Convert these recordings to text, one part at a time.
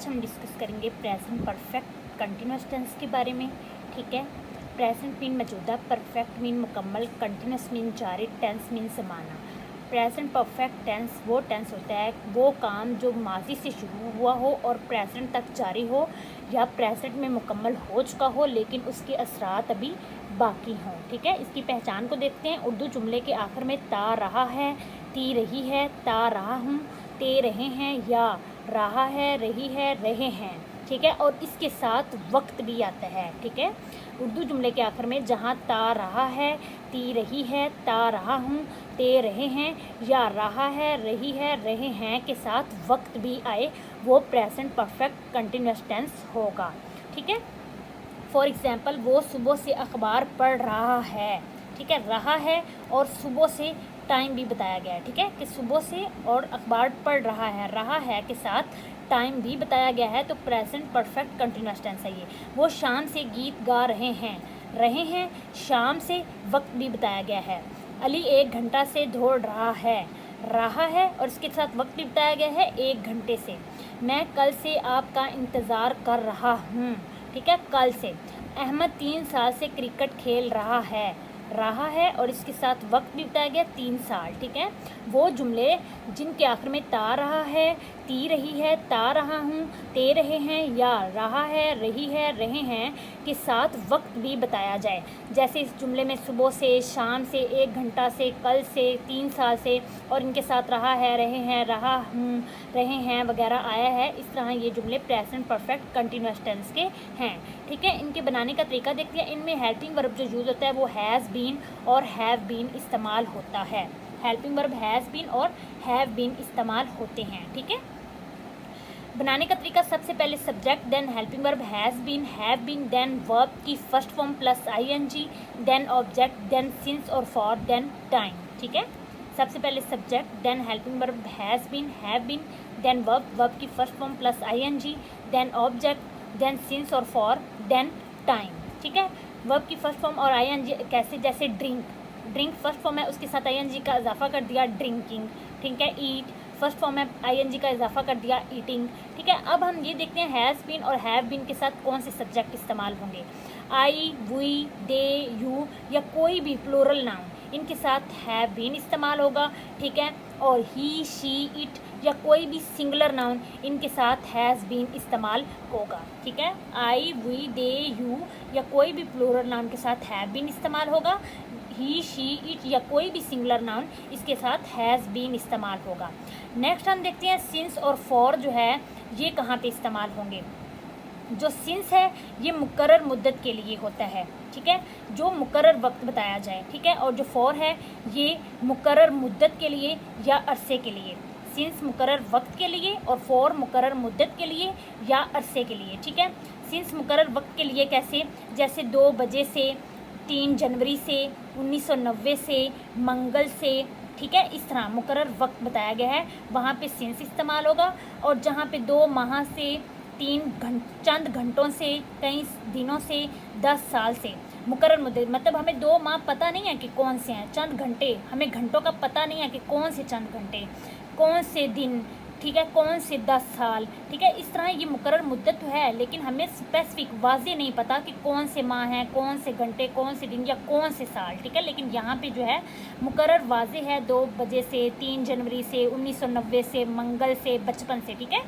आज हम डिस्कस करेंगे प्रेजेंट परफेक्ट कंटिन्यूस टेंस के बारे में। ठीक है, प्रेजेंट मीन मौजूदा, परफेक्ट मीन मुकम्मल, कंटिन्यूस मीन जारी, टेंस मीन ज़माना। प्रेजेंट परफेक्ट टेंस वो टेंस होता है, वो काम जो माजी से शुरू हुआ हो और प्रेजेंट तक जारी हो, या प्रेजेंट में मुकम्मल हो चुका हो लेकिन उसके असरात अभी बाकी हों। ठीक है, इसकी पहचान को देखते हैं। उर्दू जुमले के आखिर में ता रहा है, ती रही है, ता रहा हूँ, ते रहे हैं, या रहा है, रही है, रहे हैं। ठीक है, और इसके साथ वक्त भी आता है। ठीक है, उर्दू जुमले के आखिर में जहाँ ता रहा है, ती रही है, ता रहा हूँ, ते रहे हैं, या रहा है, रही है, रहे हैं के साथ वक्त भी आए, वो प्रेजेंट परफेक्ट कंटिन्यूस टेंस होगा। ठीक है, फॉर एग्ज़ाम्पल वो सुबह से अखबार पढ़ रहा है। ठीक है, रहा है और सुबह से टाइम भी बताया गया है। ठीक है, कि सुबह से और अखबार पढ़ रहा है के साथ टाइम भी बताया गया है, तो प्रेजेंट परफेक्ट कंटिन्यूस टेंस है ये। वो शाम से गीत गा रहे हैं, शाम से वक्त भी बताया गया है। अली 1 घंटा से दौड़ रहा है और इसके साथ वक्त भी बताया गया है 1 घंटे से। मैं कल से आपका इंतज़ार कर रहा हूँ। ठीक है, कल से। अहमद 3 साल से क्रिकेट खेल रहा है और इसके साथ वक्त भी बताया गया 3 साल। ठीक है, वो जुमले जिनके आखिर में ता रहा है, ती रही है, ता रहा हूँ, ते रहे हैं, या रहा है, रही है, रहे हैं के साथ वक्त भी बताया जाए। जैसे इस जुमले में सुबह से, शाम से, 1 घंटा से, कल से, 3 साल से, और इनके साथ रहा है, रहे हैं, रहा हूँ, रहे हैं वगैरह आया है। इस तरह ये जुमले प्रेजेंट परफेक्ट कंटिन्यूस टेंस के हैं। ठीक है, इनके बनाने का तरीका देखते हैं। इनमें हेल्पिंग वर्ब जो यूज़ होता है वो हैज़ बीन और हैव बीन इस्तेमाल होता है। हेल्पिंग वर्ब हैज़ बीन और हैव बीन इस्तेमाल होते हैं। ठीक है, बनाने का तरीका सबसे पहले subject, then helping verb has been, have been, then verb की first form plus ING, then object, then since और फॉर, देन टाइम। ठीक है, सबसे पहले subject, then helping verb has been, have been, then verb की first form plus ING, then object, then since और for, then time. ठीक है, verb की फर्स्ट फॉर्म और आईएनजी कैसे, जैसे ड्रिंक फर्स्ट फॉर्म है, उसके साथ आईएनजी का इजाफा कर दिया ड्रिंकिंग। ठीक है, ईट फर्स्ट फॉर्म में आईएनजी का इजाफा कर दिया ईटिंग। ठीक है, अब हम ये देखते हैं हैज़ बीन और हैव बीन के साथ कौन से सब्जेक्ट इस्तेमाल होंगे। आई, वी, दे, यू या कोई भी प्लूरल नाउन, इनके साथ हैव बीन इस्तेमाल होगा। ठीक है, और ही, शी, इट या कोई भी सिंगुलर नाउन, इनके साथ हैज़ बीन इस्तेमाल होगा। ठीक है, आई, वी, दे, यू या कोई भी प्लूरल नाउन के साथ हैव बीन इस्तेमाल होगा। ही, शी, इट या कोई भी सिंगुलर नाउन इसके साथ हैज़ बीन इस्तेमाल होगा। नेक्स्ट हम देखते हैं सिंस और फॉर जो है ये कहाँ पे इस्तेमाल होंगे। जो सिंस है ये मुकर्रर मुद्दत के लिए होता है। ठीक है, जो मुकर्रर वक्त बताया जाए। ठीक है, और जो फॉर है ये मुकर्रर मुद्दत के लिए या अरसे के लिए। सिंस मुकर्रर वक्त के लिए और फॉर मुकर्रर मुद्दत के लिए या अरसे के लिए। ठीक है, सिंस मुकर्रर वक्त के लिए कैसे, जैसे 2 बजे से, 3 जनवरी से, 1990 से, मंगल से। ठीक है, इस तरह मुकर्रर वक्त बताया गया है, वहाँ पे सिंस इस्तेमाल होगा। और जहाँ पे 2 माह से, चंद घंटों से, कई दिनों से, 10 साल से, मुकर्रर मुद्दत मतलब हमें 2 माह पता नहीं है कि कौन से हैं, चंद घंटे हमें घंटों का पता नहीं है कि कौन से चंद घंटे, कौन से दिन। ठीक है, कौन से 10 साल। ठीक है, इस तरह ये मुकर्रर मुद्दत तो है लेकिन हमें स्पेसिफिक वाज़े नहीं पता कि कौन से माह हैं, कौन से घंटे, कौन से दिन या कौन से साल। ठीक है, लेकिन यहाँ पे जो है मुकर्रर वाज़े है 2 बजे से, 3 जनवरी से, 1990 से, मंगल से, बचपन से। ठीक है,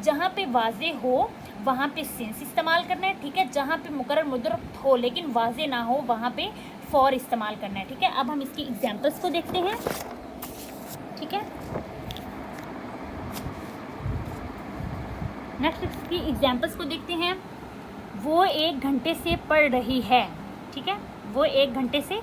जहाँ पे वाज़े हो वहाँ पे सिंस इस्तेमाल करना है। ठीक है, जहाँ पे मुकर्रर मुद्दत हो लेकिन वाज़े ना हो वहाँ पे फॉर इस्तेमाल करना है। ठीक है, अब हम इसकी एग्जाम्पल्स को देखते हैं। ठीक है, नेक्स्ट इसकी एग्जाम्पल्स को देखते हैं। वो 1 घंटे से पढ़ रही है। ठीक है, वो 1 घंटे से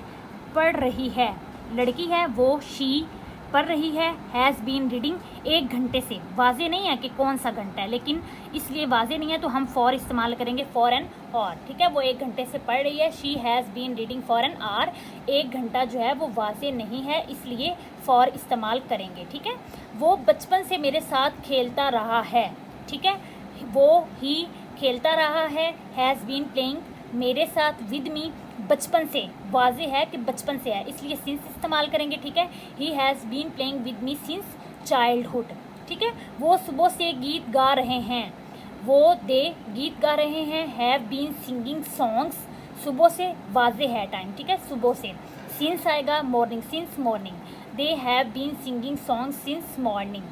पढ़ रही है। लड़की है वो, शी पढ़ रही है, हैज़ बीन रीडिंग 1 घंटे से। वाजे नहीं है कि कौन सा घंटा है, लेकिन इसलिए वाजे नहीं है तो हम फॉर इस्तेमाल करेंगे, फॉर एन और। ठीक है, वो 1 घंटे से पढ़ रही है, she has been reading for an hour. 1 घंटा जो है वो वाजे नहीं है इसलिए फॉर इस्तेमाल करेंगे। ठीक है, वो बचपन से मेरे साथ खेलता रहा है। ठीक है, वो ही खेलता रहा है, हैज़ बीन प्लेइंग मेरे साथ विद मी बचपन से। वाजे है कि बचपन से है इसलिए सिंस इस्तेमाल करेंगे। ठीक है, he has been playing with me since childhood. ठीक है, वो सुबह से गीत गा रहे हैं। वो दे गीत गा रहे हैं, हैव बीन सिंगिंग सॉन्ग्स, सुबह से वाजे है टाइम, ठीक है, सुबह से, सिंस आएगा morning, since morning, they have been singing songs since morning.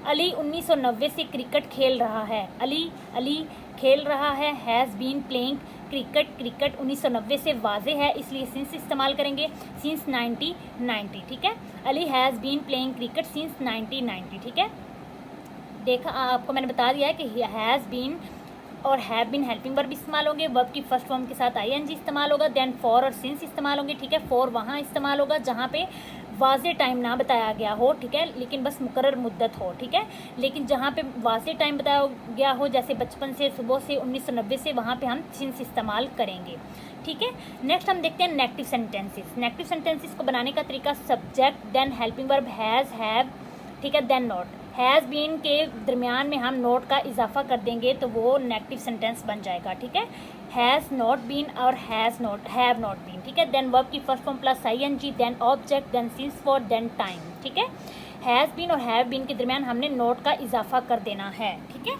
Ali 1990 से क्रिकेट खेल रहा है, अली खेल रहा है, हैज़ बीन प्लेइंग क्रिकेट 1990 से वाजे है इसलिए सिंस इस्तेमाल करेंगे, सिंस 1990, ठीक है। Ali has been playing cricket since 1990, ठीक है। देखा आपको मैंने बता दिया है कि हैज़ बीन और हैव बीन हेल्पिंग वर्ब इस्तेमाल होंगे, वर्ब की फर्स्ट फॉर्म के साथ आईएनजी इस्तेमाल होगा, देन फॉर और सिंस इस्तेमाल होंगे, ठीक है। फॉर वहाँ इस्तेमाल होगा जहाँ पे वाज़े टाइम ना बताया गया हो, ठीक है, लेकिन बस मुकर्रर मुद्दत हो, ठीक है। लेकिन जहाँ पे वाज़े टाइम बताया गया हो, जैसे बचपन से, सुबह से, 1990 से, वहाँ पे हम सिंस इस्तेमाल करेंगे, ठीक है। नेक्स्ट हम देखते हैं नेगेटिव सेंटेंसेस। नेगेटिव सेंटेंसेस को बनाने का तरीका subject then helping verb has have, ठीक है, देन नॉट। हैज़ बीन के दरमियान में हम नोट का इजाफा कर देंगे तो वो नेगेटिव सेंटेंस बन जाएगा, ठीक है। हैज़ नॉट बीन और हैव नॉट बीन, ठीक है। देन वर्ब की first form plus ING, then object, then since for, then time, ठीक है। हैज़ बीन और हैव बीन के दरमियान हमने नोट का इजाफा कर देना है, ठीक है।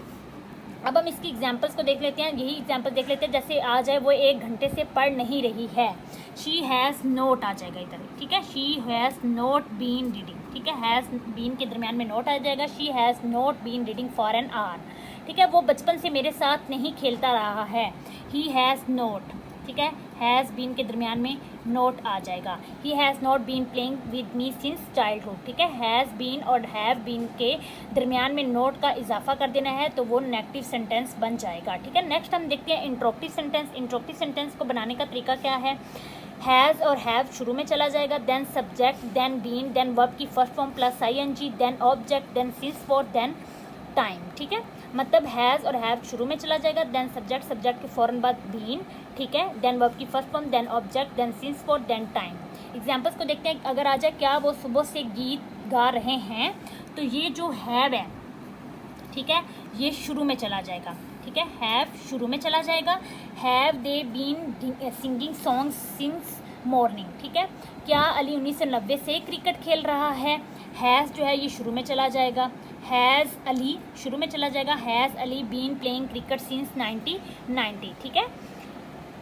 अब हम इसकी एग्जांपल्स को देख लेते हैं। यही एग्जांपल देख लेते हैं, जैसे आ जाए वो 1 घंटे से पढ़ नहीं रही है, शी हैज़ नोट आ जाएगा इधर, ठीक है, she has not been reading, ठीक है, हैज़ बीन के दरमियान में नोट आ जाएगा, she has not been reading for an hour, ठीक है। वो बचपन से मेरे साथ नहीं खेलता रहा है, ही हैज़ नोट, ठीक है, हैज़ बीन के दरमियान में नोट आ जाएगा, he has not been playing with me since childhood, ठीक है। हैज़ बीन और हैव बीन के दरमियान में नोट का इजाफा कर देना है तो वो नेगेटिव सेंटेंस बन जाएगा, ठीक है। नेक्स्ट हम देखते हैं इंट्रोगेटिव सेंटेंस। इंट्रोगेटिव सेंटेंस को बनाने का तरीका क्या है, हैज़ और हैव शुरू में चला जाएगा, then subject, then been, then verb की first form plus ING, then object, then since for, then time, ठीक है। मतलब हैज़ और हैव शुरू में चला जाएगा, देन सब्जेक्ट के फ़ौरन बाद बीन, ठीक है, देन वर्ब की first form, then object, then since for, then time. Examples को देखते हैं। अगर आ जाए क्या वो सुबह से गीत गा रहे हैं, तो ये जो हैव है, ठीक है, ये शुरू में चला जाएगा, ठीक है, हैव शुरू में चला जाएगा। Have they been singing songs since morning, ठीक है। क्या अली 1990 से क्रिकेट खेल रहा है, हैज़ जो है ये शुरू में चला जाएगा, हैज़ अली शुरू में चला जाएगा, has Ali been playing cricket since 1990, ठीक है।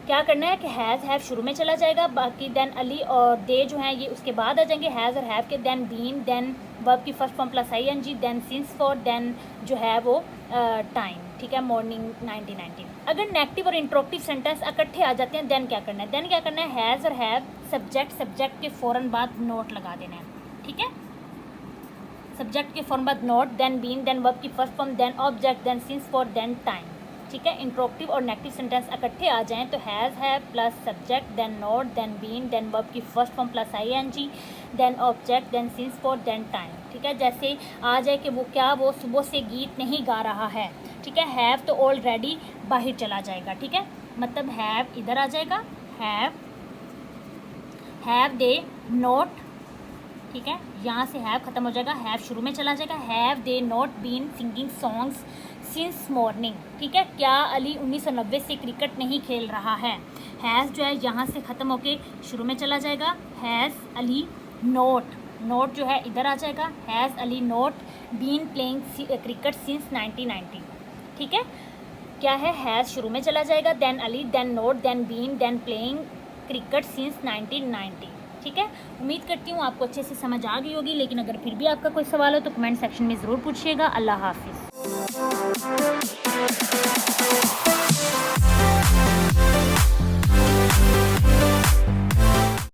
क्या करना है कि हैज़ हैव शुरू में चला जाएगा, बाकी देन अली और दे जो हैं ये उसके बाद आ जाएंगे, हैज़ और हैव के, देन बीन, देन वर्ब की first form plus ING, then since for, then जो है वो टाइम, ठीक है, मॉर्निंग 1990। अगर नेगेटिव और इंट्रोगेटिव सेंटेंस इकट्ठे आ जाते हैं देन क्या करना है, देन क्या करना है, हैज़ और हैव सब्जेक्ट के फ़ौरन बाद नोट लगा देना है, ठीक है। सब्जेक्ट के फ़ौरन बाद not, then been, then verb की first form, then object, then since for, then time, ठीक है। इंट्रोगेटिव और नेगेटिव सेंटेंस इकट्ठे आ जाएं तो has have plus subject, then not, then been, then verb की first form plus ING, then object, then since for, then time, ठीक है। जैसे आ जाए कि वो सुबह से गीत नहीं गा रहा है, ठीक है, हैव तो ऑलरेडी बाहर चला जाएगा, ठीक है, मतलब हैव इधर आ जाएगा, हैव दे नोट, ठीक है, यहाँ से हैव ख़त्म हो जाएगा, हैव शुरू में चला जाएगा, have they not been singing songs since morning, ठीक है। क्या अली 1990 से क्रिकेट नहीं खेल रहा है, हैज़ जो है यहाँ से ख़त्म होके शुरू में चला जाएगा, हैज़ अली नोट जो है इधर आ जाएगा, has Ali not been playing cricket since 1990, ठीक है। क्या है, हैज़ शुरू में चला जाएगा, then Ali, then not, then been, then playing cricket since 1990, ठीक है। उम्मीद करती हूँ आपको अच्छे से समझ आ गई होगी, लेकिन अगर फिर भी आपका कोई सवाल हो तो कमेंट सेक्शन में ज़रूर पूछिएगा। अल्लाह हाफिज़।